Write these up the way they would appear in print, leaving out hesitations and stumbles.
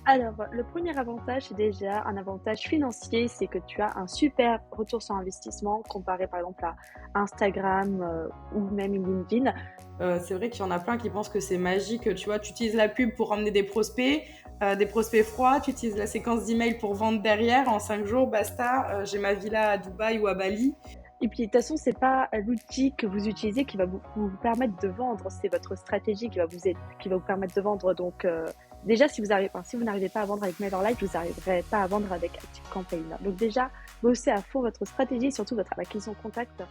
Alors, le premier avantage, c'est déjà un avantage financier, c'est que tu as un super retour sur investissement comparé par exemple à Instagram, ou même LinkedIn. C'est vrai qu'il y en a plein qui pensent que c'est magique. Tu vois, tu utilises la pub pour ramener des prospects froids, tu utilises la séquence d'email pour vendre derrière. En 5 jours, basta, j'ai ma villa à Dubaï ou à Bali. Et puis de toute façon, c'est pas, l'outil que vous utilisez qui va vous permettre de vendre, c'est votre stratégie qui va vous permettre de vendre. Donc, déjà si vous n'arrivez pas à vendre avec MailerLite, vous n'arriverez pas à vendre avec ActiveCampaign. Donc déjà, bossez à fond votre stratégie, surtout votre acquisition contact.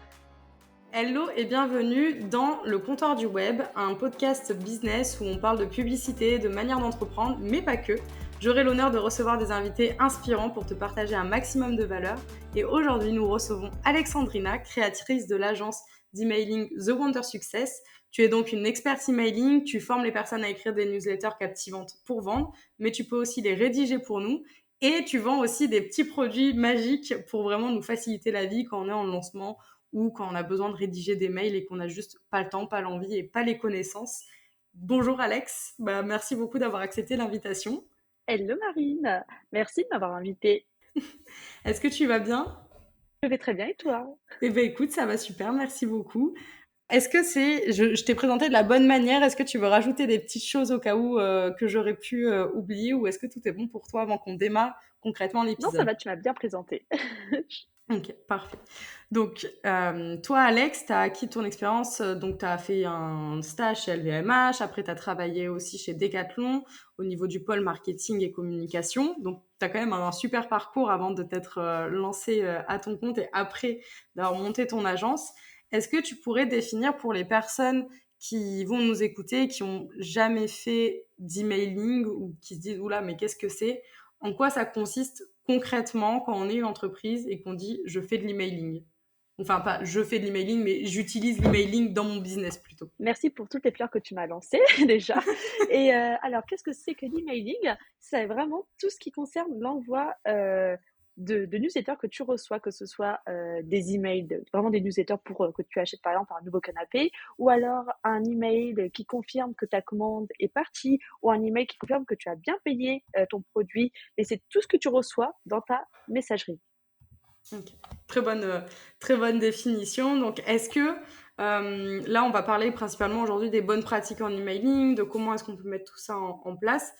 Hello et bienvenue dans Le Comptoir du Web, un podcast business où on parle de publicité, de manière d'entreprendre, mais pas que. J'aurai l'honneur de recevoir des invités inspirants pour te partager un maximum de valeur. Et aujourd'hui, nous recevons Alexandrina, créatrice de l'agence d'emailing The Wonder Success. Tu es donc une experte emailing, tu formes les personnes à écrire des newsletters captivantes pour vendre, mais tu peux aussi les rédiger pour nous. Et tu vends aussi des petits produits magiques pour vraiment nous faciliter la vie quand on est en lancement ou quand on a besoin de rédiger des mails et qu'on n'a juste pas le temps, pas l'envie et pas les connaissances. Bonjour Alex, merci beaucoup d'avoir accepté l'invitation. Hello Marine, merci de m'avoir invitée. Est-ce que tu vas bien? Je vais très bien et toi? Eh bien écoute, ça va super, merci beaucoup. Est-ce que je t'ai présenté de la bonne manière, est-ce que tu veux rajouter des petites choses au cas où que j'aurais pu oublier ou est-ce que tout est bon pour toi avant qu'on démarre concrètement Non, ça l'épisode? va, tu m'as bien présentée. Ok, parfait. Donc, toi, Alex, tu as acquis ton expérience, donc tu as fait un stage chez LVMH, après tu as travaillé aussi chez Decathlon au niveau du pôle marketing et communication. Donc, tu as quand même un super parcours avant de t'être lancé à ton compte et après d'avoir monté ton agence. Est-ce que tu pourrais définir pour les personnes qui vont nous écouter, qui ont jamais fait d'emailing ou qui se disent, oula, mais qu'est-ce que c'est? En quoi ça consiste concrètement quand on est une entreprise et qu'on dit je fais de l'emailing? Enfin, pas je fais de l'emailing, mais j'utilise l'emailing dans mon business plutôt. Merci pour toutes les fleurs que tu m'as lancées déjà. Et alors, qu'est-ce que c'est que l'emailing? C'est vraiment tout ce qui concerne l'envoi de newsletters que tu reçois, que ce soit des emails, vraiment des newsletters pour que tu achètes par exemple un nouveau canapé, ou alors un email qui confirme que ta commande est partie, ou un email qui confirme que tu as bien payé ton produit. Et c'est tout ce que tu reçois dans ta messagerie. Ok. Très bonne définition. Donc, est-ce que là, on va parler principalement aujourd'hui des bonnes pratiques en emailing, de comment est-ce qu'on peut mettre tout ça en place.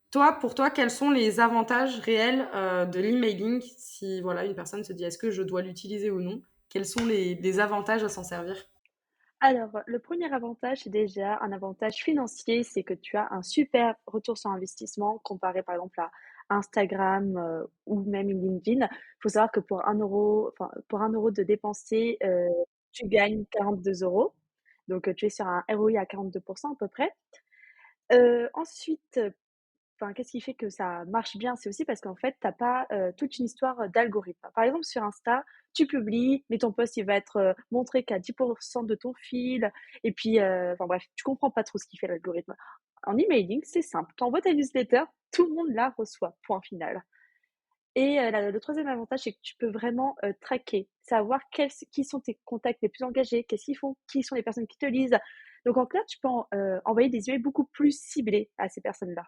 Toi, pour toi, quels sont les avantages réels de l'emailing si voilà, une personne se dit est-ce que je dois l'utiliser ou non? Quels sont les avantages à s'en servir? Alors, le premier avantage, c'est déjà un avantage financier, c'est que tu as un super retour sur investissement comparé par exemple à Instagram, ou même LinkedIn. Il faut savoir que pour 1 €, enfin, pour 1 € de dépensé, tu gagnes 42 €. Donc, tu es sur un ROI à 42 à peu près. Ensuite, enfin, qu'est-ce qui fait que ça marche bien? C'est aussi parce qu'en fait, tu as pas, toute une histoire, d'algorithme. Par exemple, sur Insta, tu publies, mais ton post, il va être, montré qu'à 10 de ton fil et puis, enfin bref, tu comprends pas trop ce qui fait l'algorithme. En emailing, c'est simple, tu envoies ta newsletter, tout le monde la reçoit, point final. Et la le 3e avantage, c'est que tu peux vraiment, traquer, savoir qui sont tes contacts les plus engagés, qu'est-ce qu'ils font, qui sont les personnes qui te lisent. Donc en clair, tu peux envoyer des emails beaucoup plus ciblés à ces personnes-là.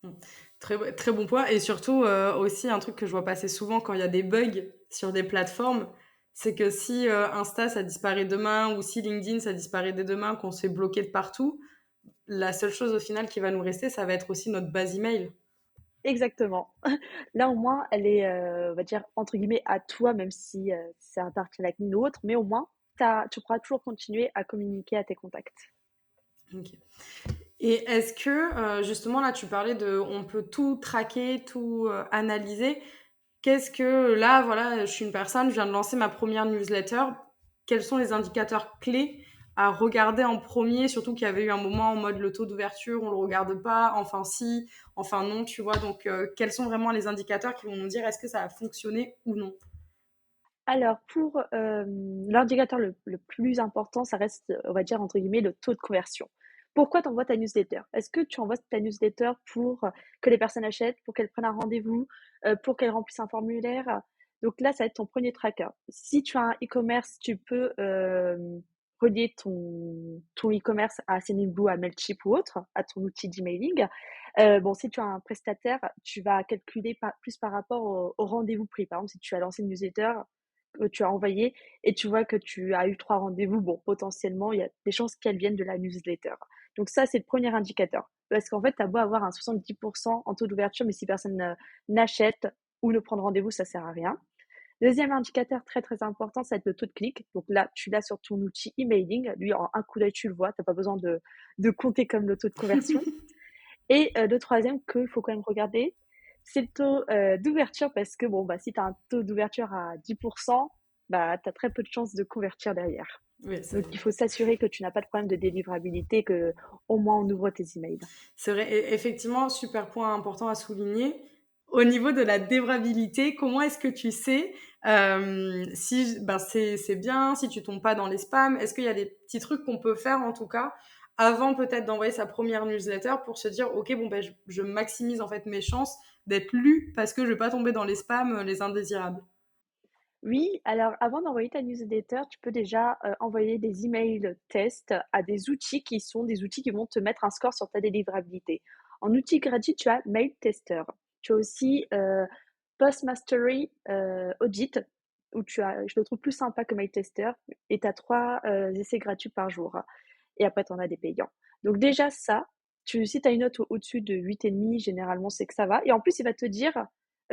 Mmh. Très bon point et surtout, aussi un truc que je vois passer souvent quand il y a des bugs sur des plateformes, c'est que si, Insta ça disparaît demain ou si LinkedIn ça disparaît dès demain, qu'on se fait bloquer de partout, la seule chose au final qui va nous rester, ça va être aussi notre base email. Exactement. Là, au moins, elle est, on va dire, entre guillemets, «à toi», même si, ça appartient à la CNIL ou autre, mais au moins, tu pourras toujours continuer à communiquer à tes contacts. OK. Et est-ce que, justement là tu parlais de on peut tout traquer, tout, analyser. Qu'est-ce que là, voilà, je suis une personne, je viens de lancer ma première newsletter. Quels sont les indicateurs clés à regarder en premier? Surtout qu'il y avait eu un moment en mode le taux d'ouverture, on le regarde pas, enfin si, enfin non, tu vois. Donc, quels sont vraiment les indicateurs qui vont nous dire est-ce que ça a fonctionné ou non? Alors pour, l'indicateur le plus important, ça reste, on va dire, entre guillemets, «le taux de conversion». Pourquoi tu envoies ta newsletter? Est-ce que tu envoies ta newsletter pour que les personnes achètent, pour qu'elles prennent un rendez-vous, pour qu'elles remplissent un formulaire? Donc là, ça va être ton premier tracker. Si tu as un e-commerce, tu peux, relier ton e-commerce à Sendinblue, à Mailchimp ou autre, à ton outil d'emailing. Bon, si tu as un prestataire, tu vas calculer plus par rapport au rendez-vous pris. Par exemple, si tu as lancé une newsletter que tu as envoyée et tu vois que tu as eu 3 rendez-vous, bon, potentiellement, il y a des chances qu'elles viennent de la newsletter. Donc ça, c'est le premier indicateur. Parce qu'en fait, tu as beau avoir un 70% en taux d'ouverture, mais si personne n'achète ou ne prend de rendez-vous, ça sert à rien. Deuxième indicateur très très important, ça va être le taux de clic. Donc là, tu l'as sur ton outil emailing. Lui, en un coup d'œil, tu le vois. Tu n'as pas besoin de compter comme le taux de conversion. Et le troisième qu'il faut quand même regarder, c'est le taux d'ouverture parce que bon, bah, si tu as un taux d'ouverture à 10%, bah, tu as très peu de chances de convertir derrière. Oui, Donc, il faut s'assurer que tu n'as pas de problème de délivrabilité, que au moins on ouvre tes emails. c'est vrai. Et effectivement, super point important à souligner. Au niveau de la dévrabilité, comment est-ce que tu sais si ben c'est bien, si tu tombes pas dans les spams? Est-ce qu'il y a des petits trucs qu'on peut faire en tout cas avant peut-être d'envoyer sa première newsletter pour se dire ok bon ben je maximise en fait mes chances d'être lu parce que je vais pas tomber dans les spams, les indésirables. Oui, alors avant d'envoyer ta newsletter, tu peux déjà envoyer des emails tests à des outils qui sont des outils qui vont te mettre un score sur ta délivrabilité. En outil gratuit, tu as Mail Tester. Tu as aussi Postmastery Audit, où je le trouve plus sympa que Mail Tester, et tu as 3 essais gratuits par jour. Et après, tu en as des payants. Donc déjà ça, si tu as une note au-dessus de 8,5, généralement c'est que ça va. Et en plus, il va te dire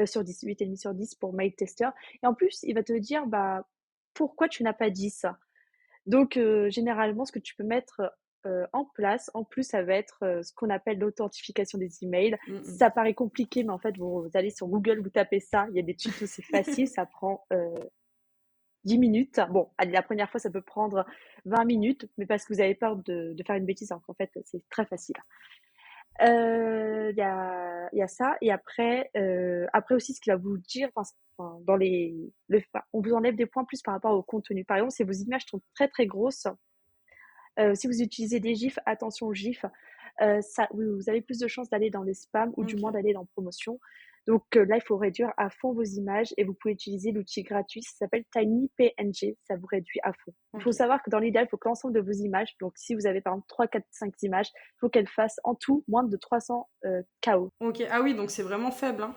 sur 10, 8,5 sur 10 pour Mail Tester. Et en plus, il va te dire bah, pourquoi tu n'as pas dit ça. Donc, généralement, ce que tu peux mettre en place, en plus, ça va être ce qu'on appelle l'authentification des emails. Mm, Ça paraît compliqué, mais en fait, vous allez sur Google, vous tapez ça, il y a des tutos, c'est facile, ça prend 10 minutes. Bon, allez, la première fois, ça peut prendre 20 minutes, mais parce que vous avez peur de faire une bêtise, alors qu'en fait, c'est très facile. Il y a ça et après aussi ce qu'il va vous dire, enfin dans on vous enlève des points plus par rapport au contenu. Par exemple, si vos images sont très, très grosses, si vous utilisez des gifs, attention aux gifs, ça vous avez plus de chances d'aller dans les spams ou du moins ok. d'aller dans promotion. Donc là, il faut réduire à fond vos images et vous pouvez utiliser l'outil gratuit, ça s'appelle TinyPNG, ça vous réduit à fond. Il faut Ok. savoir que dans l'idéal, il faut que l'ensemble de vos images, donc si vous avez par exemple 3, 4, 5 images, il faut qu'elles fassent en tout moins de 300 KO. Ok. Ah oui, donc c'est vraiment faible, hein.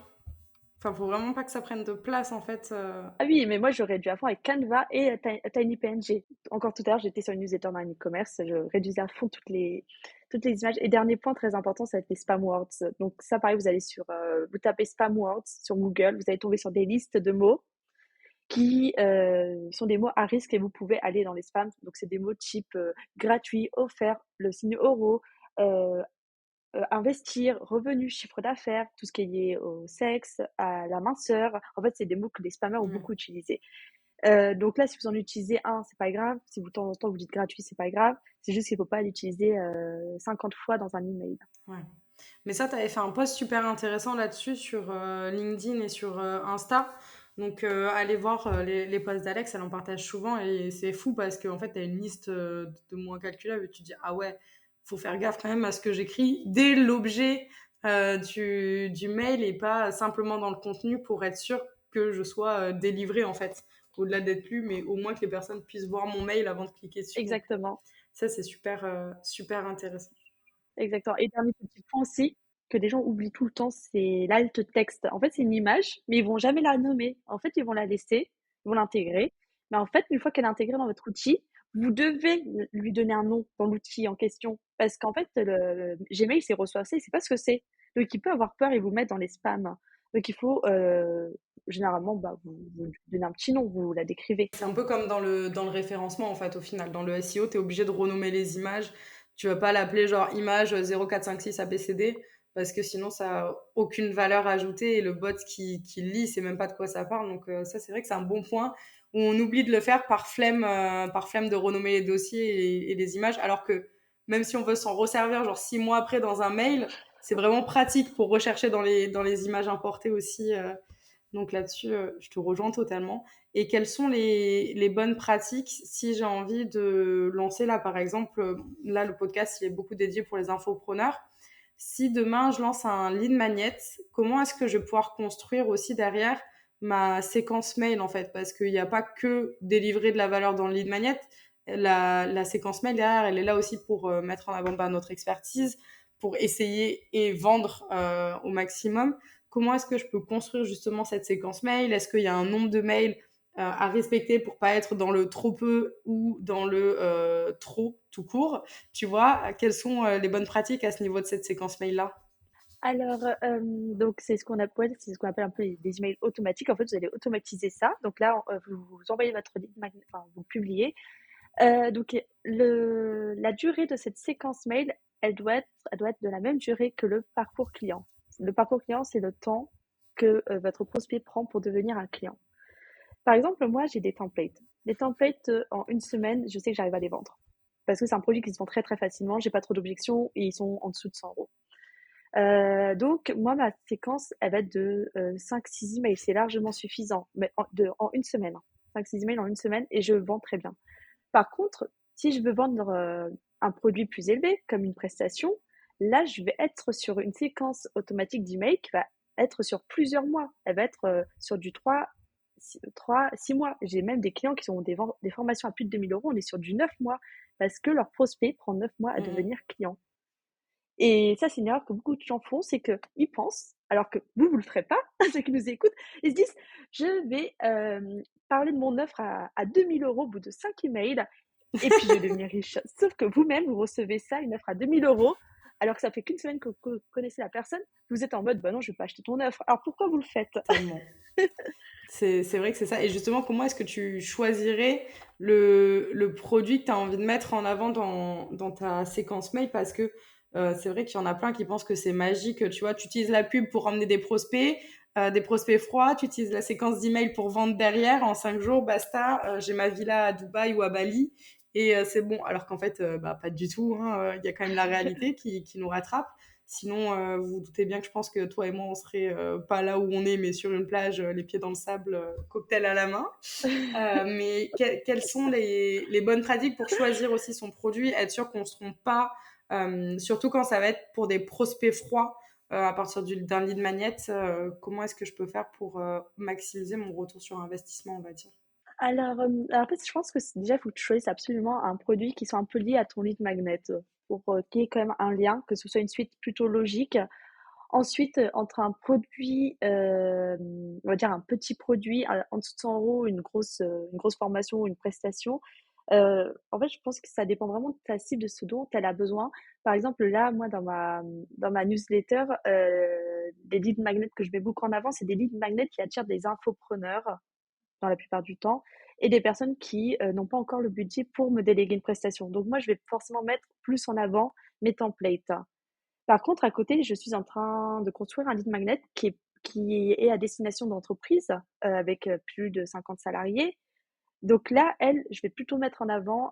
Enfin, faut vraiment pas que ça prenne de place en fait. Ah oui, mais moi je réduis à fond avec Canva et TinyPNG. Encore tout à l'heure, j'étais sur une newsletter dans un e-commerce, je réduisais à fond toutes les images. Et dernier point très important, ça va être les spam words. Donc ça, pareil, vous tapez spam words sur Google, vous allez tomber sur des listes de mots qui sont des mots à risque et vous pouvez aller dans les spams. Donc c'est des mots type gratuit, offert, le signe euro, euh, investir, revenu, chiffre d'affaires, tout ce qui est lié au sexe, à la minceur. En fait, c'est des mots que les spammers ont Ouais. beaucoup utilisés. Donc là, si vous en utilisez un, c'est pas grave. Si vous de temps en temps vous dites gratuit, c'est pas grave. C'est juste qu'il faut pas l'utiliser 50 fois dans un email. Ouais. Mais ça, tu avais fait un post super intéressant là-dessus sur LinkedIn et sur Insta. Donc, allez voir les posts d'Alex, elle en partage souvent et c'est fou parce qu'en fait, tu as une liste de mots incalculables et tu te dis, ah ouais, faut faire gaffe quand même à ce que j'écris dès l'objet du mail et pas simplement dans le contenu pour être sûr que je sois délivré en fait, au-delà d'être lu, mais au moins que les personnes puissent voir mon mail avant de cliquer dessus. Donc, Exactement, ça, c'est super, super intéressant. exactement. Et dernier petit point aussi que les gens oublient tout le temps, c'est l'alt texte. En fait, c'est une image, mais ils vont jamais la nommer. En fait, ils vont la laisser, ils vont l'intégrer. Mais en fait, une fois qu'elle est intégrée dans votre outil, vous devez lui donner un nom dans l'outil en question. Parce qu'en fait, le Gmail, c'est reçoit ça, il sait pas ce que c'est. Donc, il peut avoir peur et vous mettre dans les spams. Donc, il faut généralement bah, vous donner un petit nom, vous la décrivez. C'est un peu comme dans le référencement, en fait, au final. Dans le SEO, tu es obligé de renommer les images. Tu vas pas l'appeler genre image 0456 ABCD parce que sinon, ça a aucune valeur ajoutée et le bot qui lit, sait même pas de quoi ça parle. Donc, ça, c'est vrai que c'est un bon point où on oublie de le faire par flemme de renommer les dossiers et les images. Alors que même si on veut s'en resservir genre 6 mois après dans un mail, c'est vraiment pratique pour rechercher dans les images importées aussi. Donc là-dessus, je te rejoins totalement. Et quelles sont les bonnes pratiques si j'ai envie de lancer là, par exemple, là, le podcast, il est beaucoup dédié pour les infopreneurs. Si demain, je lance un lead magnet, comment est-ce que je vais pouvoir construire aussi derrière ma séquence mail, en fait? Parce qu'il n'y a pas que délivrer de la valeur dans le lead magnet, la séquence mail derrière, elle est là aussi pour mettre en avant notre expertise, pour essayer et vendre au maximum. Comment est-ce que je peux construire justement cette séquence mail? Est-ce qu'il y a un nombre de mails à respecter pour pas être dans le trop peu ou dans le trop tout court? Tu vois, quelles sont les bonnes pratiques à ce niveau de cette séquence mail-là? Alors, donc c'est ce qu'on appelle un peu des emails automatiques. En fait, vous allez automatiser ça. Donc là, vous envoyez votre lead magnet, enfin, vous le publiez. Donc la durée de cette séquence mail, elle doit être de la même durée que le parcours client. Le parcours client, c'est le temps que votre prospect prend pour devenir un client. Par exemple, moi, j'ai des templates. Les templates, en une semaine, je sais que j'arrive à les vendre. Parce que c'est un produit qui se vend très très facilement, j'ai pas trop d'objections et ils sont en dessous de 100 €. Donc moi, ma séquence, elle va être de 5-6 emails, c'est largement suffisant, mais en une semaine, hein. 5-6 emails en une semaine et je vends très bien. Par contre, si je veux vendre un produit plus élevé, comme une prestation, là, je vais être sur une séquence automatique d'emails qui va être sur plusieurs mois. Elle va être sur du 6 mois. J'ai même des clients qui ont des formations à plus de 2 000 €. On est sur du 9 mois parce que leur prospect prend 9 mois à Mhm. devenir client. Et ça, c'est une erreur que beaucoup de gens font, c'est qu'ils pensent, alors que vous le ferez pas, ceux qui nous écoutent, ils se disent: «Je vais, parler de mon offre à 2 000 € au bout de 5 emails et puis je vais devenir riche». Sauf que vous-même, vous recevez ça, une offre à 2 000 €, alors que ça fait qu'une semaine que vous connaissez la personne. Vous êtes en mode: «Bah non, je vais pas acheter ton offre». Alors pourquoi vous le faites? Tellement. C'est vrai que c'est ça. Et justement, comment est-ce que tu choisirais le produit que tu as envie de mettre en avant dans ta séquence mail? Parce que c'est vrai qu'il y en a plein qui pensent que c'est magique. Tu vois, tu utilises la pub pour ramener des prospects froids, tu utilises la séquence d'email pour vendre derrière. En 5 jours, basta, j'ai ma villa à Dubaï ou à Bali et c'est bon. Alors qu'en fait, bah, pas du tout, hein. Il y a quand même la réalité qui nous rattrape. Sinon, vous vous doutez bien que je pense que toi et moi, on serait pas là où on est, mais sur une plage, les pieds dans le sable, cocktail à la main. Mais quelles sont les bonnes pratiques pour choisir aussi son produit, être sûr qu'on ne se trompe pas, surtout quand ça va être pour des prospects froids à partir d'un lead magnet, comment est-ce que je peux faire pour maximiser mon retour sur investissement, on va dire? Alors en fait, je pense que déjà, il faut que tu choisisses absolument un produit qui soit un peu lié à ton lead magnet, pour qu'il y ait quand même un lien, que ce soit une suite plutôt logique. Ensuite, entre un produit, on va dire un petit produit en dessous de 100 €, une grosse formation ou une prestation, en fait, je pense que ça dépend vraiment de ta cible, de ce dont elle a besoin. Par exemple, là, moi, dans ma newsletter, les lead magnets que je mets beaucoup en avant, c'est des lead magnets qui attirent des infopreneurs, dans la plupart du temps, et des personnes qui, n'ont pas encore le budget pour me déléguer une prestation. Donc moi, je vais forcément mettre plus en avant mes templates. Par contre, à côté, je suis en train de construire un lead magnet qui est à destination d'entreprises, avec, plus de 50 salariés. Donc là, je vais plutôt mettre en avant,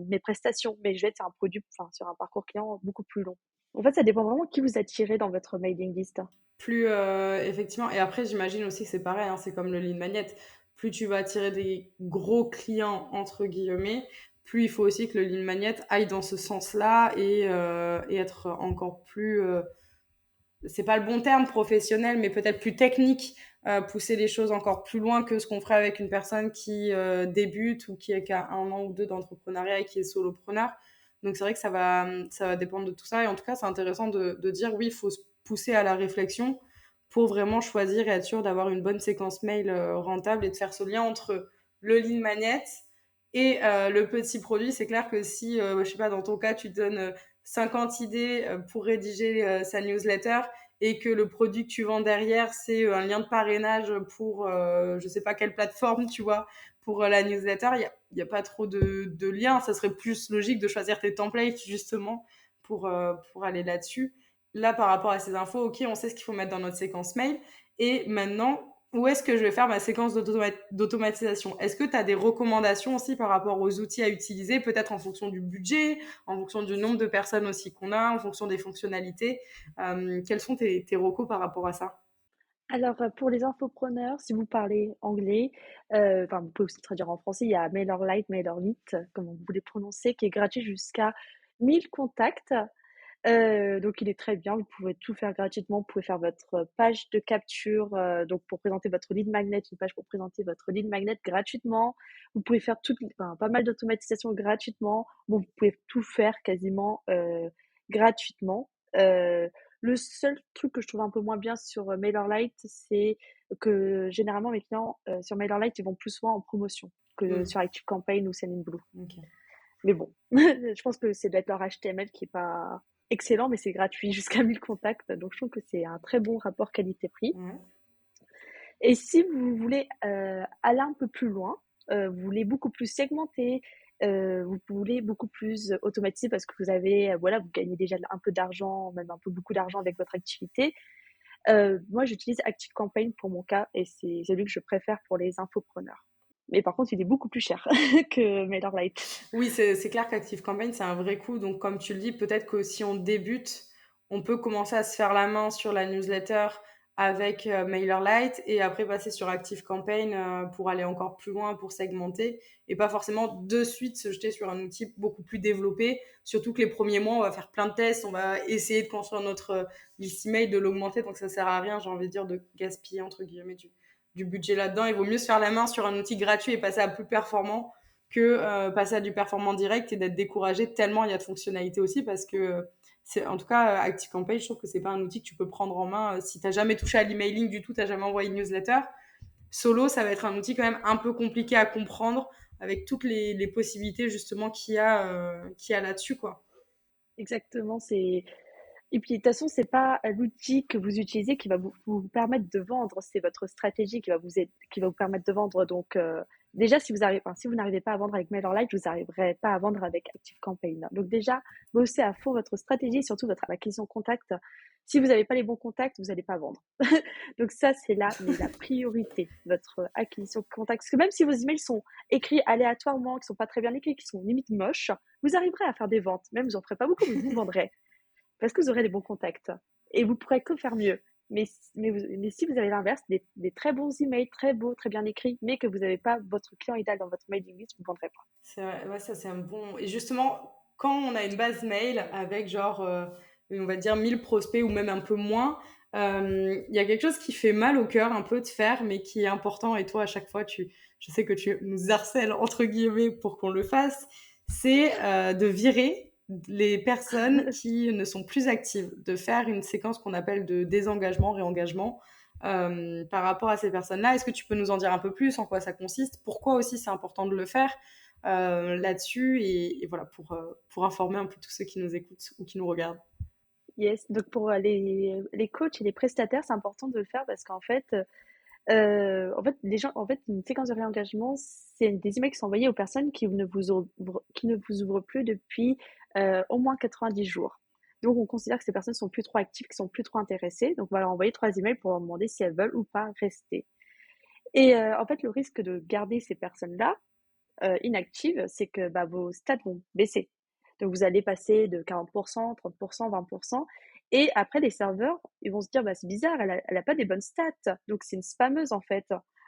mes prestations, mais je vais être sur un produit, enfin, sur un parcours client beaucoup plus long. En fait, ça dépend vraiment qui vous attirez dans votre mailing list. Plus effectivement, et après j'imagine aussi que c'est pareil, hein, c'est comme le lead magnet. Plus tu vas attirer des «gros clients» entre guillemets, plus il faut aussi que le lead magnet aille dans ce sens-là et être encore plus, c'est pas le bon terme professionnel, mais peut-être plus technique, pousser les choses encore plus loin que ce qu'on ferait avec une personne qui débute ou qui a 1 an ou 2 d'entrepreneuriat et qui est solopreneur. Donc c'est vrai que ça va dépendre de tout ça. Et en tout cas, c'est intéressant de dire oui, il faut se pousser à la réflexion pour vraiment choisir et être sûr d'avoir une bonne séquence mail rentable et de faire ce lien entre le lead magnet et le petit produit. C'est clair que si, je sais pas, dans ton cas, tu te donnes 50 idées pour rédiger sa newsletter et que le produit que tu vends derrière, c'est un lien de parrainage pour je sais pas quelle plateforme, tu vois, pour la newsletter, il y a pas trop de lien. Ça serait plus logique de choisir tes templates, justement, pour aller là-dessus. Là, par rapport à ces infos, OK, on sait ce qu'il faut mettre dans notre séquence mail. Et maintenant, où est-ce que je vais faire ma séquence d'automatisation? Est-ce que tu as des recommandations aussi par rapport aux outils à utiliser, peut-être en fonction du budget, en fonction du nombre de personnes aussi qu'on a, en fonction des fonctionnalités? Quels sont tes recos par rapport à ça? Alors, pour les infopreneurs, si vous parlez anglais, enfin, vous pouvez aussi traduire en français, il y a MailerLite, MailerLite, comme vous voulez prononcer, qui est gratuit jusqu'à 1 000 contacts. Donc il est très bien, vous pouvez tout faire gratuitement. Vous pouvez faire votre page de capture, donc pour présenter votre lead magnet, une page pour présenter votre lead magnet gratuitement. Vous pouvez faire pas mal d'automatisation gratuitement. Bon, vous pouvez tout faire quasiment, gratuitement. Le seul truc que je trouve un peu moins bien sur, MailerLite, c'est que généralement mes clients, sur MailerLite, ils vont plus souvent en promotion que Hmm, sur ActiveCampaign ou Sendinblue. ok. Mais bon, je pense que c'est d'être leur HTML qui est pas excellent, mais c'est gratuit jusqu'à 1000 contacts. Donc, je trouve que c'est un très bon rapport qualité-prix. Ouais. Et si vous voulez aller un peu plus loin, vous voulez beaucoup plus segmenter, vous voulez beaucoup plus automatiser parce que vous avez, voilà, vous gagnez déjà un peu d'argent, même un peu beaucoup d'argent avec votre activité. Moi, j'utilise ActiveCampaign pour mon cas et c'est celui que je préfère pour les infopreneurs. Mais par contre, il est beaucoup plus cher que MailerLite. Oui, c'est clair qu'ActiveCampaign, c'est un vrai coup. Donc, comme tu le dis, peut-être que si on débute, on peut commencer à se faire la main sur la newsletter avec MailerLite et après passer sur ActiveCampaign pour aller encore plus loin, pour segmenter et pas forcément de suite se jeter sur un outil beaucoup plus développé. Surtout que les premiers mois, on va faire plein de tests, on va essayer de construire notre liste email, de l'augmenter. Donc, ça sert à rien, j'ai envie de dire, de gaspiller entre guillemets du budget là-dedans. Il vaut mieux se faire la main sur un outil gratuit et passer à plus performant que passer à du performant direct et d'être découragé tellement il y a de fonctionnalités aussi parce que c'est en tout cas ActiveCampaign, je trouve que c'est pas un outil que tu peux prendre en main si t'as jamais touché à l'emailing du tout, t'as jamais envoyé une newsletter. Solo, ça va être un outil quand même un peu compliqué à comprendre avec toutes les possibilités justement qu'il y a là-dessus quoi. Exactement, c'est et puis de toute façon, c'est pas l'outil que vous utilisez qui va vous permettre de vendre, c'est votre stratégie qui va vous permettre de vendre. Donc déjà, si vous n'arrivez pas à vendre avec MailerLite, vous n'arriverez pas à vendre avec ActiveCampaign. Donc déjà, bossez à fond votre stratégie, surtout votre acquisition contact. Si vous n'avez pas les bons contacts, vous n'allez pas vendre. Donc ça, c'est là, mais la priorité, votre acquisition contact. Parce que même si vos emails sont écrits aléatoirement, qui sont pas très bien écrits, qui sont limite moches, vous arriverez à faire des ventes. Même vous en ferez pas beaucoup, mais vous vendrez parce que vous aurez les bons contacts et vous pourrez que faire mieux. Mais si vous avez l'inverse, des très bons emails, très beaux, très bien écrits, mais que vous n'avez pas votre client idéal dans votre mailing list, vous ne vendrez pas. C'est vrai, ouais, ça c'est un bon. Et justement, quand on a une base mail avec genre, on va dire 1000 prospects ou même un peu moins, il y a quelque chose qui fait mal au cœur un peu de faire, mais qui est important. Et toi, à chaque fois, je sais que tu nous harcèles entre guillemets pour qu'on le fasse. C'est de virer les personnes qui ne sont plus actives, de faire une séquence qu'on appelle de désengagement, réengagement. Par rapport à ces personnes-là, est-ce que tu peux nous en dire un peu plus, en quoi ça consiste, pourquoi aussi c'est important de le faire là-dessus et voilà pour informer un peu tous ceux qui nous écoutent ou qui nous regardent. Yes, donc pour les coachs et les prestataires, c'est important de le faire parce les gens, en fait, une séquence de réengagement, c'est des emails qui sont envoyés aux personnes qui ne vous ouvrent plus depuis au moins 90 jours. Donc, on considère que ces personnes sont plus trop actives, qui sont plus trop intéressées. Donc, on va leur envoyer 3 emails pour leur demander si elles veulent ou pas rester. Et en fait, le risque de garder ces personnes-là inactives, c'est que bah, vos stats vont baisser. Donc, vous allez passer de 40%, 30%, 20%. Et après, les serveurs, ils vont se dire, bah, c'est bizarre, elle a pas des bonnes stats. Donc, c'est une spammeuse, en fait.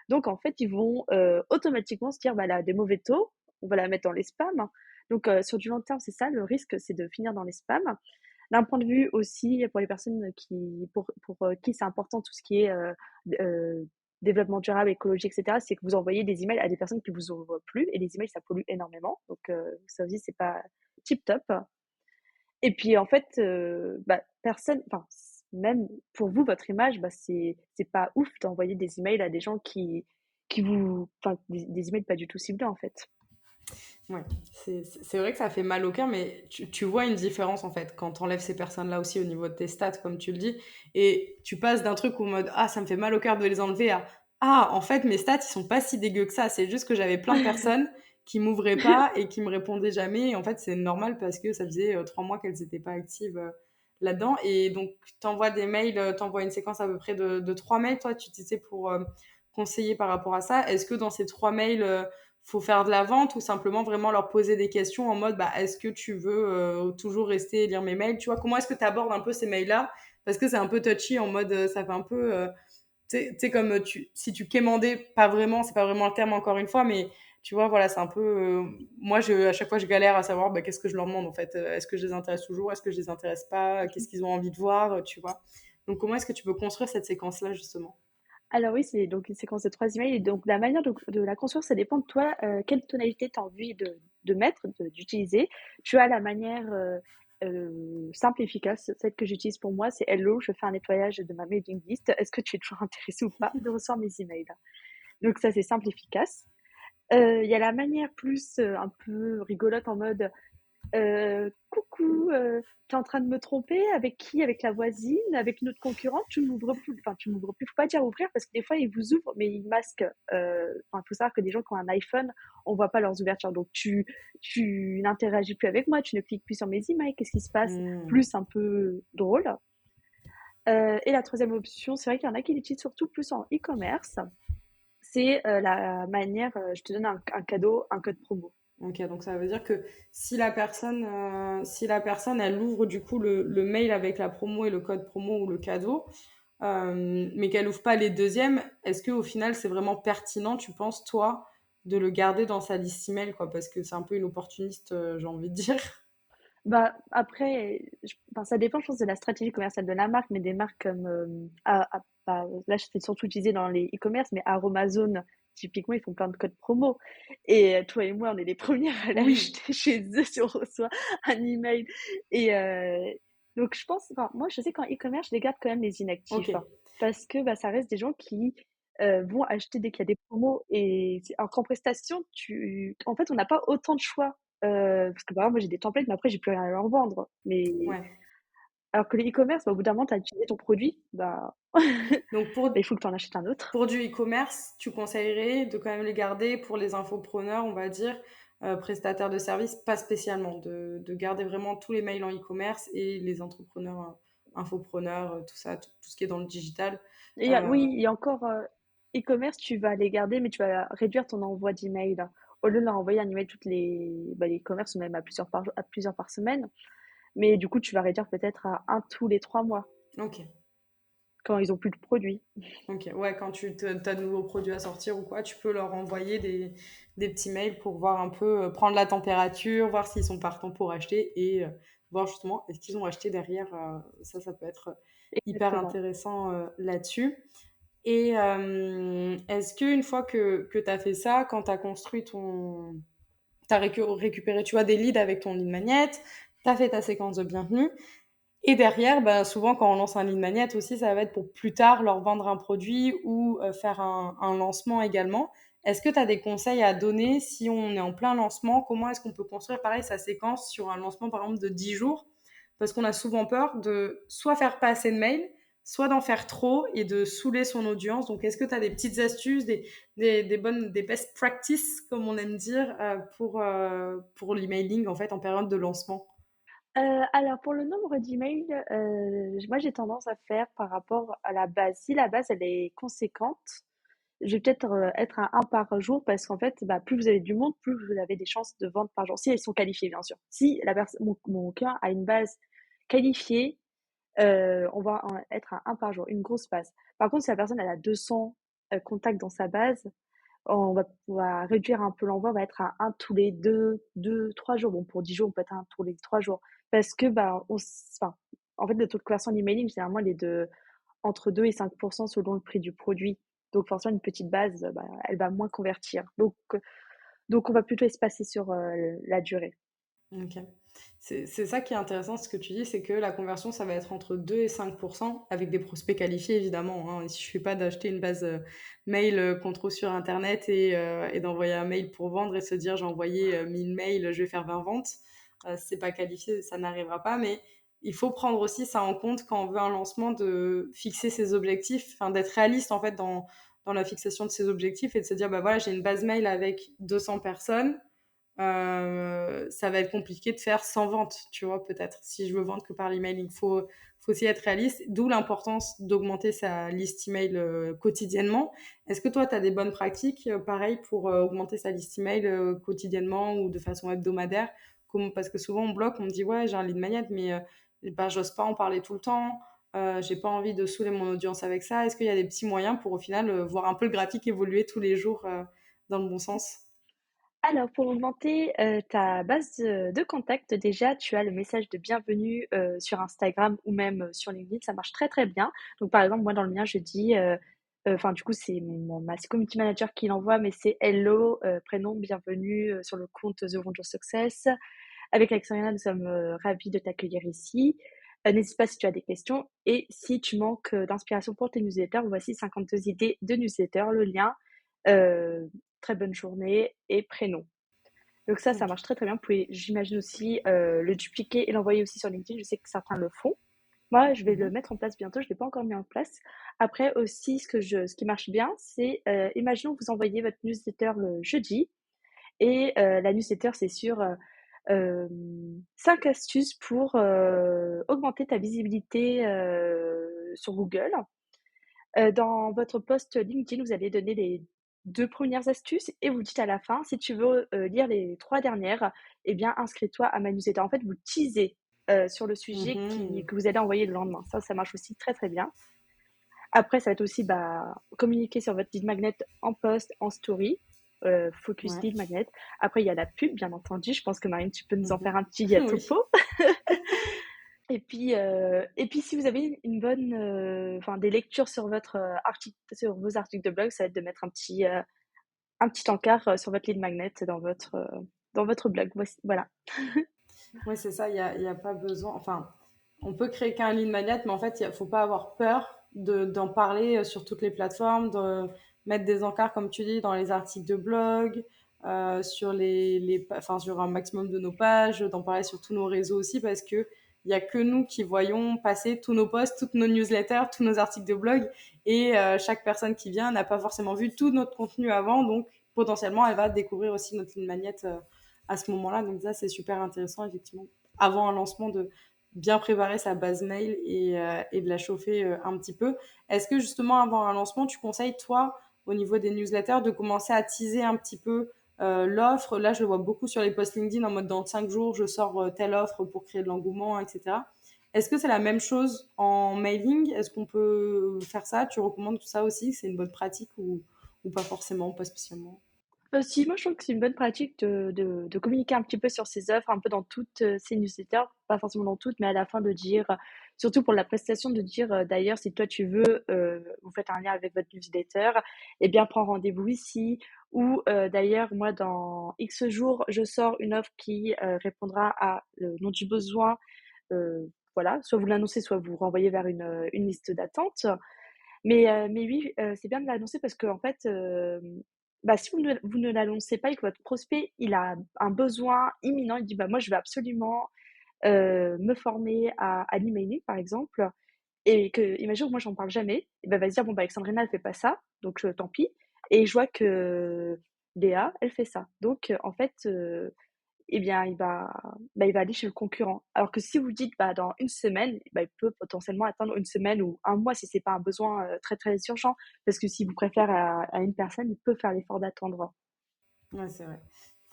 Donc, en fait, ils vont automatiquement se dire, bah, elle a des mauvais taux, on va la mettre dans les spams. Donc, sur du long terme, c'est ça, le risque, c'est de finir dans les spams. D'un point de vue aussi, pour les personnes pour qui c'est important tout ce qui est euh, développement durable, écologie, etc., c'est que vous envoyez des emails à des personnes qui vous ouvrent plus, et les emails, ça pollue énormément. Donc, ça aussi, c'est pas tip top. Et puis, en fait, bah, même pour vous, votre image, bah, c'est pas ouf d'envoyer des emails à des gens des emails pas du tout ciblés, en fait. Ouais, c'est vrai que ça fait mal au cœur, mais tu vois une différence en fait quand t'enlèves ces personnes-là aussi au niveau de tes stats, comme tu le dis, et tu passes d'un truc au mode ah ça me fait mal au cœur de les enlever à ah en fait mes stats ils sont pas si dégueux que ça, c'est juste que j'avais plein de personnes qui m'ouvraient pas et qui me répondaient jamais, et en fait c'est normal parce que ça faisait 3 mois qu'elles étaient pas actives là-dedans, et donc t'envoies des mails, t'envoies une séquence à peu près de 3 mails, toi tu disais pour conseiller par rapport à ça. Est-ce que dans ces 3 mails faut faire de la vente ou simplement vraiment leur poser des questions en mode bah, est-ce que tu veux toujours rester et lire mes mails, tu vois, comment est-ce que tu abordes un peu ces mails là parce que c'est un peu touchy en mode ça fait un peu tu sais comme si tu quémandais, pas vraiment, c'est pas vraiment le terme encore une fois, mais Tu vois, voilà, c'est un peu. Moi, à chaque fois, je galère à savoir qu'est-ce que je leur demande en fait. Est-ce que je les intéresse toujours? Est-ce que je les intéresse pas? Qu'est-ce qu'ils ont envie de voir? Tu vois. Donc, comment est-ce que tu peux construire cette séquence-là, justement? Alors oui, c'est donc une séquence de 3 emails et donc la manière de la construire, ça dépend de toi, quelle tonalité tu as envie de mettre, d'utiliser. Tu as la manière, simple et efficace, celle que j'utilise pour moi, c'est: «Hello, je fais un nettoyage de ma mailing list. Est-ce que tu es toujours intéressé ou pas de recevoir mes emails?» Donc ça, c'est simple, et efficace. Il y a la manière plus, un peu rigolote en mode: «Coucou, tu es en train de me tromper? Avec qui? Avec la voisine? Avec une autre concurrente? Tu m'ouvres plus?» Enfin, tu m'ouvres plus, faut pas dire ouvrir parce que des fois, ils vous ouvrent, mais ils masquent. Enfin, faut savoir que des gens qui ont un iPhone, on voit pas leurs ouvertures. Donc tu n'interagis plus avec moi, tu ne cliques plus sur mes emails. Qu'est-ce qui se passe? Hmm. Plus un peu drôle. Et la troisième option, c'est vrai qu'il y en a qui l'utilisent surtout plus en e-commerce, c'est, la manière, je te donne un cadeau, un code promo. Ok, donc ça veut dire que si la personne, elle ouvre du coup le mail avec la promo et le code promo ou le cadeau, mais qu'elle ouvre pas les deuxièmes, est-ce que au final c'est vraiment pertinent, tu penses, toi, de le garder dans sa liste email, quoi, parce que c'est un peu une opportuniste, j'ai envie de dire. Bah, après, enfin, ça dépend, je pense, de la stratégie commerciale de la marque, mais des marques comme bah, là, c'est surtout utilisé dans les e-commerce, mais Aromazone, typiquement, ils font plein de codes promo. Et toi et moi, on est les premières à Oui, l'acheter chez eux si on reçoit un email. Et donc, je pense, enfin, moi, je sais qu'en e-commerce, je les garde quand même les ok. inactifs, hein, parce que bah, ça reste des gens qui vont acheter dès qu'il y a des promos. Et alors qu'en prestation, en fait, on n'a pas autant de choix. Parce que par exemple, moi j'ai des templates, mais après j'ai plus rien à leur vendre. Mais Ouais. alors que les e-commerce, bah, au bout d'un moment, tu as utilisé ton produit, bah, Donc il faut que tu en achètes un autre. pour du e-commerce, tu conseillerais de quand même les garder pour les infopreneurs, on va dire, prestataires de services, pas spécialement, de garder vraiment tous les mails en e-commerce et les entrepreneurs, infopreneurs, tout ça, tout ce qui est dans le digital. Et Euh, oui, et encore, e-commerce, tu vas les garder, mais tu vas réduire ton envoi d'email. Au lieu de leur envoyer un email toutes les e-commerce, ou même à plusieurs par semaine. Mais du coup, tu vas réduire peut-être à un tous les 3 mois, ok. quand ils ont plus de produits. Ok, ouais, quand tu as de nouveaux produits à sortir ou quoi, tu peux leur envoyer des petits mails pour voir un peu, prendre la température, voir s'ils sont partants pour acheter et voir justement est-ce qu'ils ont acheté derrière. Ça peut être hyper Exactement. intéressant là-dessus. Et est-ce qu'une fois que tu as fait ça, quand tu as construit tu as récupéré, tu vois, des leads avec ton lead magnet, tu as fait ta séquence de bienvenue, et derrière, bah, souvent, quand on lance un lead magnet aussi, ça va être pour plus tard leur vendre un produit ou faire un lancement également. Est-ce que tu as des conseils à donner si on est en plein lancement? Comment est-ce qu'on peut construire pareil sa séquence sur un lancement par exemple de 10 jours? Parce qu'on a souvent peur de soit faire pas assez de mails, soit d'en faire trop et de saouler son audience. Donc, est-ce que tu as des petites astuces, des best practices, comme on aime dire, pour l'emailing en fait en période de lancement? Alors pour le nombre d'emails, moi j'ai tendance à faire par rapport à la base. Si la base elle est conséquente, je vais peut-être, être à un par jour parce qu'en fait, bah, plus vous avez du monde, plus vous avez des chances de vente par jour. Si elles sont qualifiées bien sûr. Si la personne mon client a une base qualifiée, on va en être à un par jour, une grosse base. Par contre, si la personne elle a 200 contacts dans sa base, on va réduire un peu l'envoi, on va être à un tous les 2-3 jours. Bon, pour 10 jours, on peut être à un tous les 3 jours. Parce que, bah, enfin, en fait, le taux de conversion en emailing, généralement, il est entre 2 et 5% selon le prix du produit. Donc, forcément, une petite base, bah, elle va moins convertir. Donc on va plutôt espacer sur la durée. OK. C'est ça qui est intéressant, ce que tu dis, c'est que la conversion, ça va être entre 2 et 5 avec des prospects qualifiés évidemment, hein. Il suffit pas d'acheter une base, mail, qu'on trouve sur internet et d'envoyer un mail pour vendre et se dire: «J'ai envoyé, 1000 mails, je vais faire 20 ventes». Si c'est pas qualifié, ça n'arrivera pas, mais il faut prendre aussi ça en compte quand on veut un lancement, de fixer ses objectifs, enfin d'être réaliste en fait dans la fixation de ses objectifs et de se dire: «Bah voilà, j'ai une base mail avec 200 personnes, ça va être compliqué de faire 100 ventes, tu vois, peut-être. Si je veux vendre que par l'email, faut aussi être réaliste, d'où l'importance d'augmenter sa liste email quotidiennement. Est-ce que toi, tu as des bonnes pratiques, pareil, pour augmenter sa liste email quotidiennement ou de façon hebdomadaire? Parce que souvent, on bloque, on me dit, ouais, j'ai un lead magnet, mais bah, j'ose pas en parler tout le temps. J'ai pas envie de saouler mon audience avec ça. Est-ce qu'il y a des petits moyens pour au final voir un peu le graphique évoluer tous les jours dans le bon sens? Alors pour augmenter, ta base de contacts, déjà, tu as le message de bienvenue, sur Instagram ou même, sur LinkedIn, ça marche très, très bien. Donc par exemple, moi dans le mien, je dis, enfin du coup, c'est ma community manager qui l'envoie, mais c'est hello, prénom, bienvenue, sur le compte The Wonder Success. Avec Alexandrina, nous sommes, ravis de t'accueillir ici. N'hésite pas si tu as des questions et si tu manques, d'inspiration pour tes newsletters, voici 52 idées de newsletters, le lien, heu, très bonne journée et prénom. Donc ça Ok. marche très, très bien. Vous pouvez, j'imagine aussi, le dupliquer et l'envoyer aussi sur LinkedIn. Je sais que certains le font. Moi, je vais le Mhm. mettre en place bientôt, je l'ai pas encore mis en place. Après aussi, ce qui marche bien, c'est, imaginons que vous envoyez votre newsletter le jeudi et la newsletter, c'est sur, 5 astuces pour, augmenter ta visibilité, sur Google. Dans votre post LinkedIn, vous allez donner les 2 premières astuces et vous dites à la fin: «Si tu veux, lire les 3 dernières, eh bien inscris-toi à ma newsletter». En fait, vous teasez, sur le sujet Mhm. que vous allez envoyer le lendemain. Ça marche aussi très, très bien. Après, ça va être aussi, bah, communiquer sur votre lead magnet en post, en story, focus Ouais. lead magnet. Après, il y a la pub, bien entendu. Je pense que Marine, tu peux nous en Mhm. faire un petit, Oui. topo. Et puis si vous avez une bonne, enfin des lectures sur votre, article sur vos articles de blog, ça va être de mettre un petit encart, sur votre lead magnet dans votre blog. Voici voilà. Oui, c'est ça, il y a pas besoin. Enfin, on peut créer qu'un lead magnet, mais en fait, il ne faut pas avoir peur d'en parler sur toutes les plateformes, de mettre des encarts, comme tu dis, dans les articles de blog, sur enfin, sur un maximum de nos pages, d'en parler sur tous nos réseaux aussi, parce que il n'y a que nous qui voyons passer tous nos posts, toutes nos newsletters, tous nos articles de blog, et chaque personne qui vient n'a pas forcément vu tout notre contenu avant, donc potentiellement, elle va découvrir aussi notre lead magnet à ce moment-là. Donc ça, c'est super intéressant, effectivement, avant un lancement, de bien préparer sa base mail et de la chauffer un petit peu. Est-ce que justement, avant un lancement, tu conseilles, toi, au niveau des newsletters, de commencer à teaser un petit peu l'offre? Là, je le vois beaucoup sur les posts LinkedIn, en mode dans 5 jours, je sors telle offre pour créer de l'engouement, etc. Est-ce que c'est la même chose en mailing? Est-ce qu'on peut faire ça? Tu recommandes tout ça aussi? C'est une bonne pratique ou pas forcément, pas spécialement? Si, moi je trouve que c'est une bonne pratique de communiquer un petit peu sur ses offres, un peu dans toutes, ses newsletters, pas forcément dans toutes, mais à la fin de dire, surtout pour la prestation, de dire, d'ailleurs si toi tu veux, vous faites un lien avec votre newsletter, eh bien prends rendez-vous ici ou, d'ailleurs moi dans X jours, je sors une offre qui, répondra à le nom du besoin, voilà, soit vous l'annoncez, soit vous renvoyez vers une liste d'attente. Mais oui, c'est bien de l'annoncer parce qu'en fait, bah, si vous ne l'annoncez pas et que votre prospect, il a un besoin imminent, il dit: «Bah, moi, je veux absolument, me former à l'emailing», par exemple, et que imagine que moi, j'en parle jamais, et bah, il va se dire: «Bon, bah, Alexandrina, elle fait pas ça, donc tant pis», et je vois que Léa, elle fait ça. Donc en fait, eh bien, il va aller chez le concurrent. Alors que si vous dites, bah, dans une semaine, bah, il peut potentiellement attendre une semaine ou un mois si c'est pas un besoin, très, très urgent. Parce que s'il vous préfère à une personne, il peut faire l'effort d'attendre. Ouais, c'est vrai.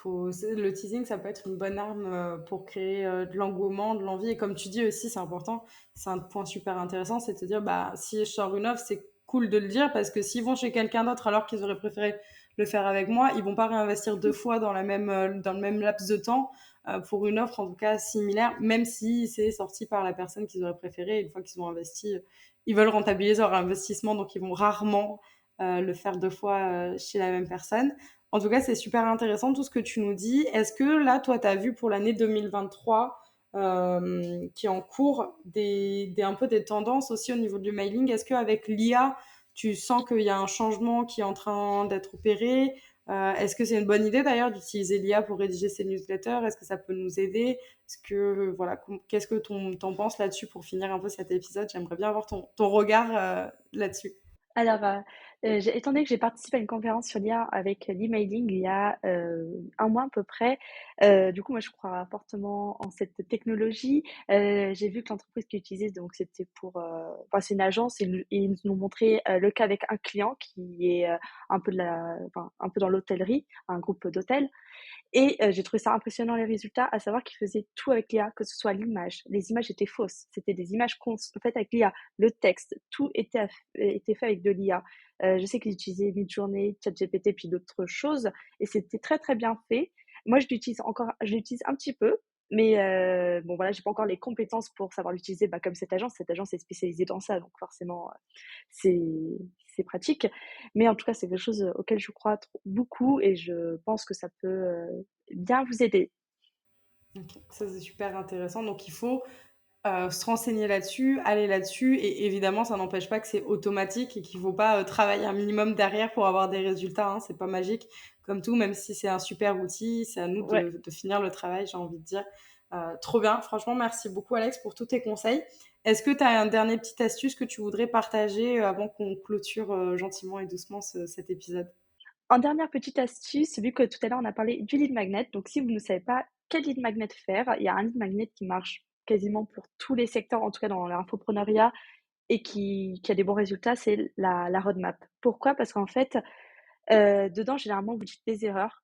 Le teasing, ça peut être une bonne arme pour créer de l'engouement, de l'envie. Et comme tu dis aussi, c'est important, c'est un point super intéressant, c'est de te dire, bah, si je sors une offre, c'est cool de le dire parce que s'ils vont chez quelqu'un d'autre alors qu'ils auraient préféré le faire avec moi, ils vont pas réinvestir deux fois dans le même laps de temps pour une offre en tout cas similaire, même si c'est sorti par la personne qu'ils auraient préféré. Une fois qu'ils ont investi, ils veulent rentabiliser leur investissement, donc ils vont rarement le faire deux fois chez la même personne. En tout cas, c'est super intéressant tout ce que tu nous dis. Est-ce que là, toi, tu as vu pour l'année 2023 qui est en cours un peu des tendances aussi au niveau du mailing? Est-ce qu'avec l'IA, tu sens qu'il y a un changement qui est en train d'être opéré? Est-ce que c'est une bonne idée d'ailleurs d'utiliser l'IA pour rédiger ces newsletters? Est-ce que ça peut nous aider? Est-ce que voilà, qu'est-ce que t'en penses là-dessus pour finir un peu cet épisode? J'aimerais bien avoir ton regard là-dessus. Alors, j'ai étant donné que j'ai participé à une conférence sur l'IA avec l'emailing il y a, 1 mois à peu près, du coup, moi, je crois fortement en cette technologie. J'ai vu que l'entreprise qui utilisait, donc c'était pour, enfin, c'est une agence, et ils nous ont montré, le cas avec un client qui est, un peu un peu dans l'hôtellerie, un groupe d'hôtels. Et j'ai trouvé ça impressionnant les résultats, à savoir qu'ils faisaient tout avec l'IA, que ce soit l'image. Les images étaient fausses, c'était des images faites avec l'IA. Le texte, tout était fait avec de l'IA. Je sais qu'ils utilisaient Midjourney, ChatGPT, puis d'autres choses, et c'était très, très bien fait. Moi, je l'utilise un petit peu, mais bon voilà, j'ai pas encore les compétences pour savoir l'utiliser, comme cette agence. Cette agence est spécialisée dans ça, donc forcément, c'est c'est pratique. Mais en tout cas, c'est quelque chose, auquel je crois beaucoup et je pense que ça peut, bien vous aider. Ok, ça c'est super intéressant. Donc il faut se renseigner là-dessus, aller là-dessus, et évidemment, ça n'empêche pas que c'est automatique et qu'il ne faut pas travailler un minimum derrière pour avoir des résultats. Hein. C'est pas magique, comme tout, même si c'est un super outil, c'est à nous Ouais. de finir le travail, j'ai envie de dire. Trop bien, franchement, merci beaucoup Alex pour tous tes conseils. Est-ce que tu as un dernier petit astuce que tu voudrais partager avant qu'on clôture gentiment et doucement cet épisode? En dernière petite astuce, vu que tout à l'heure on a parlé du lead magnet, donc si vous ne savez pas quel lead magnet faire, il y a un lead magnet qui marche quasiment pour tous les secteurs, en tout cas dans l'infoprenariat et qui a des bons résultats, c'est la roadmap. Pourquoi? Parce qu'en fait, dedans généralement vous dites des erreurs,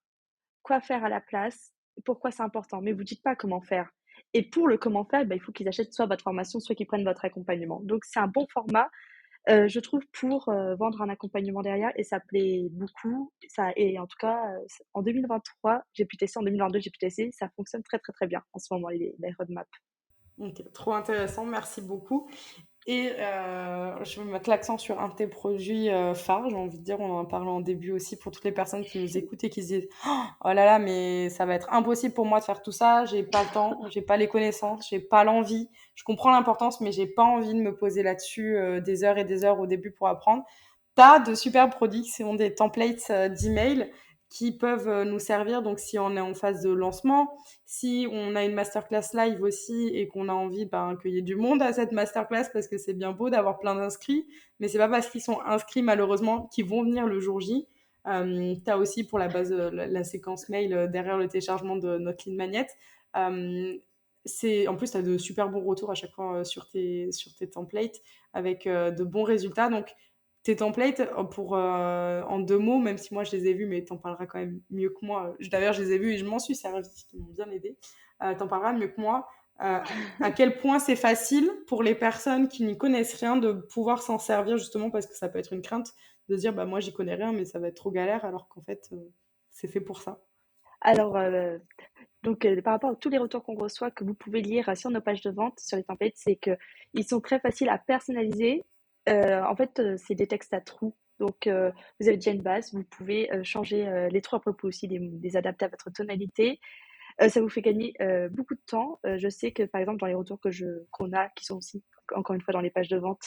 quoi faire à la place, pourquoi c'est important, mais vous dites pas comment faire. Et pour le comment faire, il faut qu'ils achètent soit votre formation, soit qu'ils prennent votre accompagnement. Donc c'est un bon format, je trouve, pour, vendre un accompagnement derrière, et ça plaît beaucoup. Ça, et en tout cas, en 2023, j'ai pu tester, en 2022, j'ai pu tester, ça fonctionne très, très, très bien en ce moment, les roadmaps. Ok, trop intéressant, merci beaucoup. Et je vais mettre l'accent sur un de tes produits phares, j'ai envie de dire, on en a parlé en début aussi pour toutes les personnes qui nous écoutent et qui se disent oh là là, mais ça va être impossible pour moi de faire tout ça, j'ai pas le temps, j'ai pas les connaissances, j'ai pas l'envie. Je comprends l'importance, mais j'ai pas envie de me poser là-dessus des heures et des heures au début pour apprendre. T'as de super produits qui sont des templates d'email qui peuvent nous servir. Donc, si on est en phase de lancement, si on a une masterclass live aussi et qu'on a envie qu'il y ait du monde à cette masterclass, parce que c'est bien beau d'avoir plein d'inscrits, mais c'est pas parce qu'ils sont inscrits malheureusement qu'ils vont venir le jour J. Tu as aussi pour la base la séquence mail derrière le téléchargement de notre lead magnet. Euh, en plus, tu as de super bons retours à chaque fois sur tes templates avec de bons résultats. Donc, tes templates, en 2 mots, même si moi je les ai vus, mais t'en parleras quand même mieux que moi. D'ailleurs, je les ai vus et je m'en suis servi, qui m'ont bien aidé. T'en parleras mieux que moi. À quel point c'est facile pour les personnes qui n'y connaissent rien de pouvoir s'en servir, justement, parce que ça peut être une crainte de se dire, bah moi j'y connais rien, mais ça va être trop galère, alors qu'en fait, c'est fait pour ça. Alors, donc, par rapport à tous les retours qu'on reçoit, que vous pouvez lire sur nos pages de vente, sur les templates, c'est qu'ils sont très faciles à personnaliser. En fait, c'est des textes à trous. Donc, vous avez déjà une base, vous pouvez changer les trous. Après, vous pouvez aussi les adapter à votre tonalité. Ça vous fait gagner beaucoup de temps. Je sais que, par exemple, dans les retours qu'on a, qui sont aussi, encore une fois, dans les pages de vente,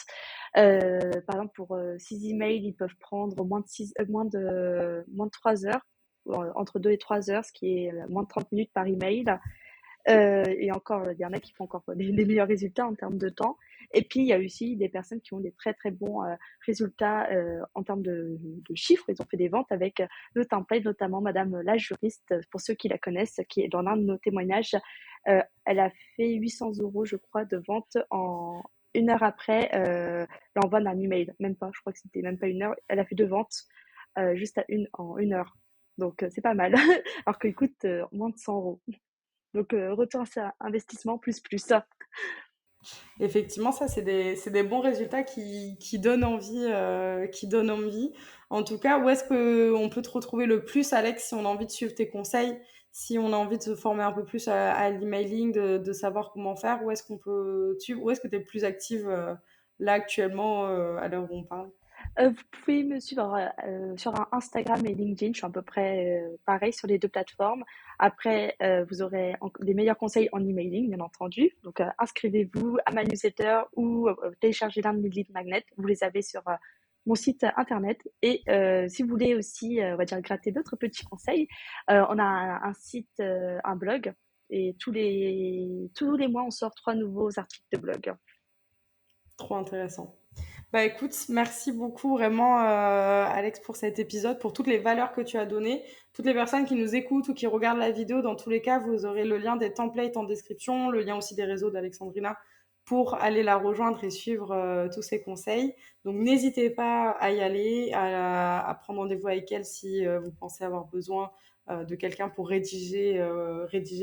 par exemple, pour 6 emails, ils peuvent prendre moins de 3 heures, entre 2 et 3 heures, ce qui est moins de 30 minutes par email. Et encore, il y en a qui font encore des meilleurs résultats en termes de temps. Et puis, il y a aussi des personnes qui ont des très, très bons résultats en termes de chiffres. Ils ont fait des ventes avec le template, notamment Madame la juriste, pour ceux qui la connaissent, qui est dans l'un de nos témoignages. Elle a fait 800 euros, je crois, de vente en 1 heure après l'envoi d'un email. Même pas, je crois que c'était même pas 1 heure. Elle a fait 2 ventes juste en 1 heure. Donc, c'est pas mal. Alors qu'il coûte moins de 100 euros. Donc, retour sur investissement plus plus. Effectivement, ça, c'est des bons résultats qui donnent envie, qui donnent envie. En tout cas, où est-ce qu'on peut te retrouver le plus, Alex, si on a envie de suivre tes conseils, si on a envie de se former un peu plus à l'emailing, de savoir comment faire, où est-ce qu'on peut suivre, où est-ce que tu es le plus active là actuellement, à l'heure où on parle? Vous pouvez me suivre sur un Instagram et LinkedIn. Je suis à peu près pareil sur les deux plateformes. Après, vous aurez des meilleurs conseils en emailing, bien entendu. Donc, inscrivez-vous à ma newsletter ou téléchargez l'un de mes lead magnets. Vous les avez sur mon site internet. Et si vous voulez aussi, on va dire, gratter d'autres petits conseils, on a un site, un blog. Et tous les mois, on sort 3 nouveaux articles de blog. Trop intéressant. Bah écoute, merci beaucoup vraiment Alex pour cet épisode, pour toutes les valeurs que tu as données. Toutes les personnes qui nous écoutent ou qui regardent la vidéo, dans tous les cas, vous aurez le lien des templates en description, le lien aussi des réseaux d'Alexandrina pour aller la rejoindre et suivre tous ses conseils. Donc n'hésitez pas à y aller, à prendre rendez-vous avec elle si vous pensez avoir besoin de quelqu'un pour rédiger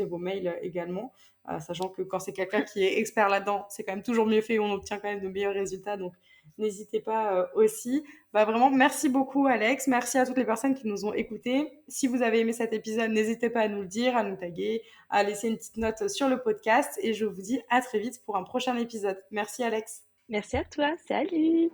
vos mails également. Sachant que quand c'est quelqu'un qui est expert là-dedans, c'est quand même toujours mieux fait, on obtient quand même de meilleurs résultats. Donc, n'hésitez pas aussi. Bah, vraiment, merci beaucoup, Alex. Merci à toutes les personnes qui nous ont écoutés. Si vous avez aimé cet épisode, n'hésitez pas à nous le dire, à nous taguer, à laisser une petite note sur le podcast. Et je vous dis à très vite pour un prochain épisode. Merci, Alex. Merci à toi, salut!